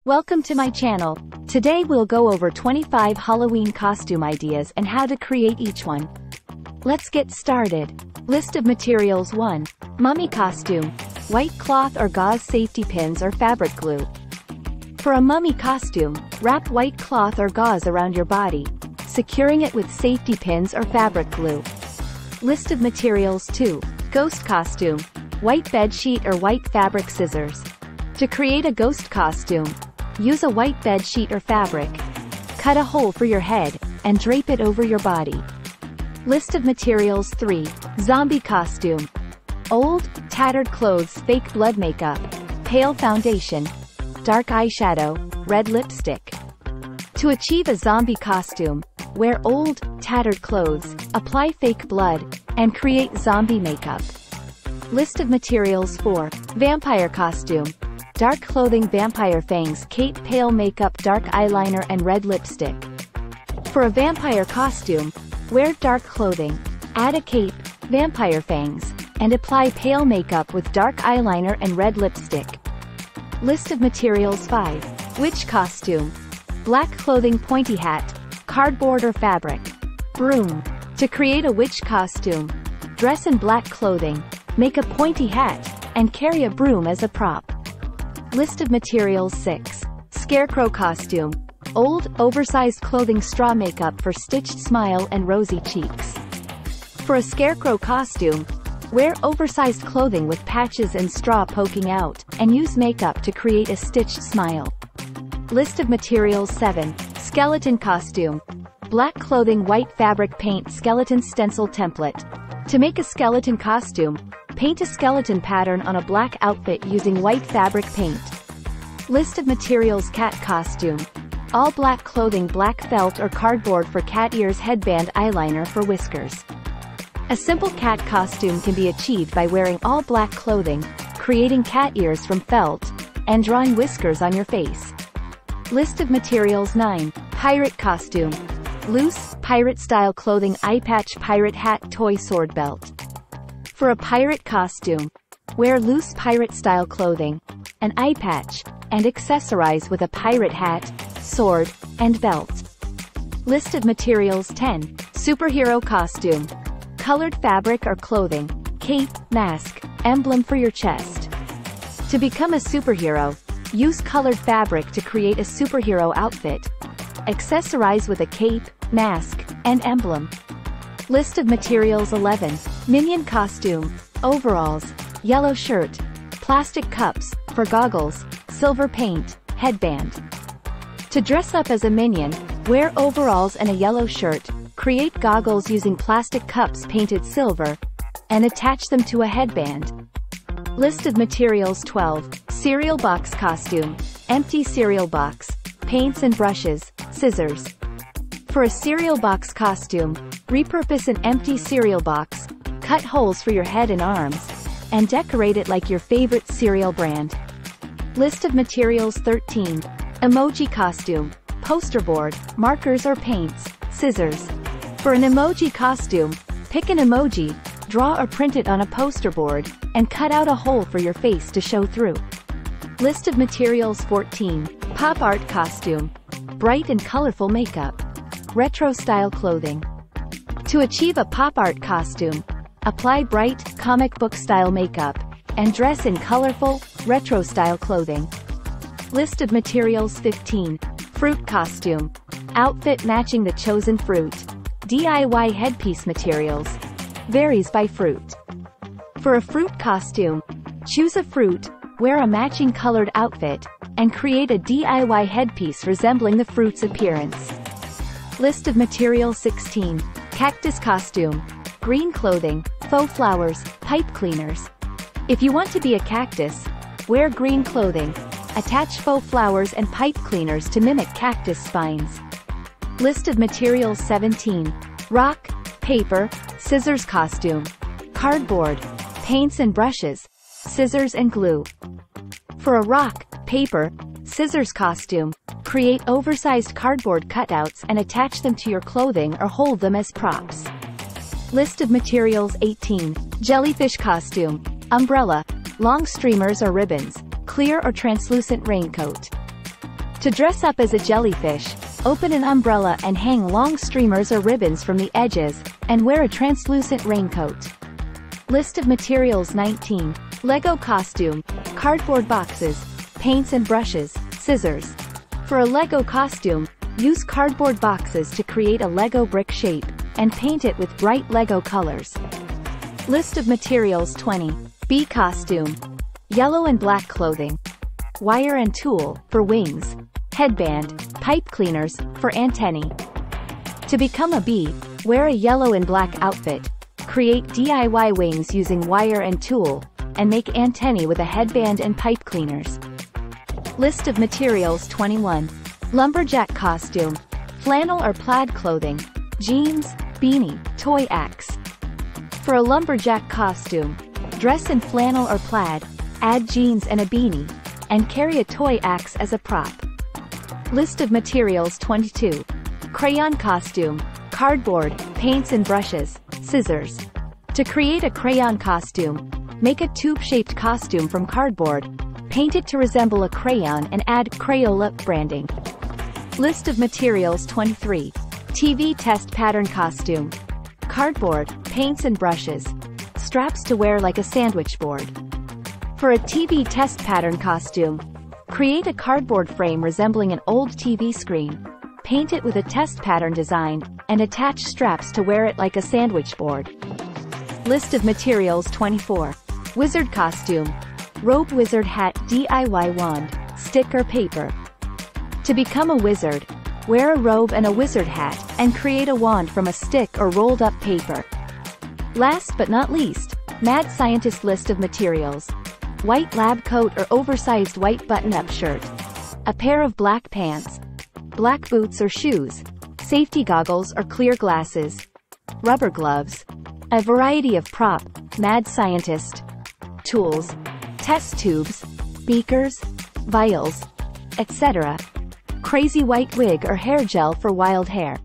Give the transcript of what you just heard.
Welcome to my channel. Today we'll go over 25 Halloween costume ideas and how to create each one. Let's get started. List of materials. 1. Mummy costume. White cloth or gauze, safety pins or fabric glue. For a mummy costume, wrap white cloth or gauze around your body, securing it with safety pins or fabric glue. List of materials. 2. Ghost costume. White bed sheet or white fabric, scissors. To create a ghost costume, use a white bed sheet or fabric. Cut a hole for your head, and drape it over your body. List of materials. 3. Zombie costume. Old, tattered clothes, fake blood makeup, pale foundation, dark eyeshadow, red lipstick. To achieve a zombie costume, wear old, tattered clothes, apply fake blood, and create zombie makeup. List of materials. 4. Vampire costume. Dark clothing, vampire fangs, cape, pale makeup, dark eyeliner and red lipstick. For a vampire costume, wear dark clothing, add a cape, vampire fangs, and apply pale makeup with dark eyeliner and red lipstick. List of materials. 5. Witch costume. Black clothing, pointy hat, cardboard or fabric. Broom. To create a witch costume, dress in black clothing, make a pointy hat, and carry a broom as a prop. List of materials. 6. Scarecrow costume. Old, oversized clothing, straw makeup for stitched smile and rosy cheeks. For a scarecrow costume, wear oversized clothing with patches and straw poking out, and use makeup to create a stitched smile. List of materials. 7. Skeleton costume. Black clothing, white fabric, paint skeleton stencil template. To make a skeleton costume, paint a skeleton pattern on a black outfit using white fabric paint. List of materials. Cat costume. All black clothing, black felt or cardboard for cat ears, headband, eyeliner for whiskers. A simple cat costume can be achieved by wearing all black clothing, creating cat ears from felt, and drawing whiskers on your face. List of materials. 9. Pirate costume. Loose, pirate-style clothing, eye patch, pirate hat, toy, sword belt. For a pirate costume, wear loose pirate-style clothing, an eye patch, and accessorize with a pirate hat, sword, and belt. List of materials. 10. Superhero costume. Colored fabric or clothing, cape, mask, emblem for your chest. To become a superhero, use colored fabric to create a superhero outfit. Accessorize with a cape, mask, and emblem. List of materials. 11. Minion costume. Overalls, yellow shirt, plastic cups, for goggles, silver paint, headband. To dress up as a minion, wear overalls and a yellow shirt, create goggles using plastic cups painted silver, and attach them to a headband. List of materials. 12. Cereal box costume. Empty cereal box, paints and brushes, scissors. For a cereal box costume, repurpose an empty cereal box, cut holes for your head and arms, and decorate it like your favorite cereal brand. List of materials. 13. Emoji costume. Poster board, markers or paints, scissors. For an emoji costume, pick an emoji, draw or print it on a poster board, and cut out a hole for your face to show through. List of materials. 14. Pop art costume. Bright and colorful makeup, retro-style clothing. To achieve a pop art costume, apply bright, comic book-style makeup, and dress in colorful, retro-style clothing. List of materials. 15. Fruit costume. Outfit matching the chosen fruit. DIY headpiece materials. Varies by fruit. For a fruit costume, choose a fruit, wear a matching colored outfit, and create a DIY headpiece resembling the fruit's appearance. List of materials. 16. Cactus costume. Green clothing, faux flowers, pipe cleaners. If you want to be a cactus, wear green clothing, attach faux flowers and pipe cleaners to mimic cactus spines. List of materials. 17. Rock, paper, scissors costume. Cardboard, paints and brushes, scissors and glue. For a rock, paper, scissors costume, create oversized cardboard cutouts and attach them to your clothing or hold them as props. List of materials. 18. Jellyfish costume. Umbrella, long streamers or ribbons, clear or translucent raincoat. To dress up as a jellyfish, open an umbrella and hang long streamers or ribbons from the edges, and wear a translucent raincoat. List of materials 19. Lego costume, cardboard boxes, paints and brushes, scissors. For a Lego costume, use cardboard boxes to create a Lego brick shape, and paint it with bright Lego colors. List of materials 20. Bee costume, yellow and black clothing, wire and tool, for wings, headband, pipe cleaners, for antennae. To become a bee, wear a yellow and black outfit, create DIY wings using wire and tool, and make antennae with a headband and pipe cleaners. List of materials 21. Lumberjack costume, flannel or plaid clothing, jeans, beanie, toy axe. For a lumberjack costume, dress in flannel or plaid, add jeans and a beanie, and carry a toy axe as a prop. List of materials 22. Crayon costume, cardboard, paints and brushes, scissors. To create a crayon costume, make a tube-shaped costume from cardboard, paint it to resemble a crayon and add Crayola branding. List of materials 23. TV test pattern costume, cardboard, paints and brushes, straps to wear like a sandwich board. For a TV test pattern costume, create a cardboard frame resembling an old TV screen, paint it with a test pattern design, and attach straps to wear it like a sandwich board. List of materials 24. Wizard costume, robe, wizard hat, DIY wand, stick or paper. To become a wizard, wear a robe and a wizard hat, and create a wand from a stick or rolled up paper. Last but not least, mad scientist list of materials. White lab coat or oversized white button-up shirt, a pair of black pants, black boots or shoes, safety goggles or clear glasses, rubber gloves, a variety of prop, mad scientist, tools, test tubes, beakers, vials, etc. Crazy white wig or hair gel for wild hair.